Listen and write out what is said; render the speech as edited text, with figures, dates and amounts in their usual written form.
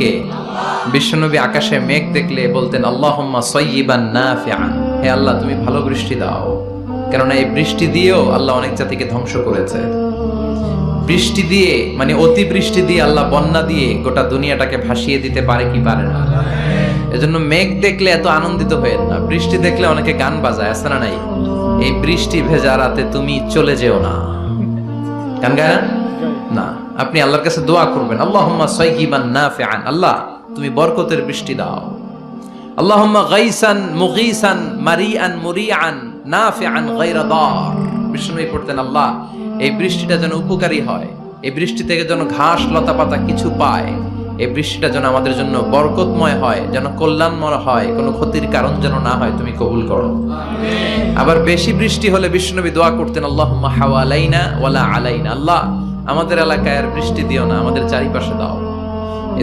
কে? বিশ্বনবী আকাশে মেঘ দেখলে বলতেন আল্লাহুম্মা সাইয়্যিবান নাফিআন, হে আল্লাহ তুমি ভালো বৃষ্টি দাও। কেননা এই বৃষ্টি দিয়েও আল্লাহ অনেক জাতিকে ধ্বংস করেছে। বৃষ্টি দিয়ে মানে অতি বৃষ্টি দিয়ে আল্লাহ বন্যা দিয়ে গোটা দুনিয়াটাকে ভাসিয়ে দিতে পারে কি পারে না? এজন্য মেঘ দেখলে এত আনন্দিত হয়েন না। বৃষ্টি দেখলে অনেকে গান বাজায়, আছে না নাই? এই বৃষ্টি ভেজা রাতে তুমি চলে যেও না, গান গায় না? আপনি আল্লাহর কাছে দোয়া করবেন আল্লাহুম্মা সাইয়্যিবান নাফিআন, আল্লাহ তুমি বরকতের বৃষ্টি দাও। আল্লাহুম্মা গাইসান মুগীসান মারিআন মুরিআন নাফিআন গায়রা দার। বিষ্ণুই পড়তেন আল্লাহ এই বৃষ্টিটা যেন উপকারী হয়, এই বৃষ্টি থেকে যেন ঘাস লতা পাতা কিছু পায়, এই বৃষ্টিটা যেন আমাদের জন্য বরকতময় হয়, যেন কল্যাণময় হয়, কোনো ক্ষতির কারণ যেন না হয়, তুমি কবুল করো। আবার বেশি বৃষ্টি হলে বিষ্ণুনবী দোয়া করতেন আল্লাহুম্মা হাওয়ালাইনা ওয়ালা আলাইনা, আল্লাহ আমাদের এলাকায় আর বৃষ্টি দিও না, আমাদের চারিপাশে দাও।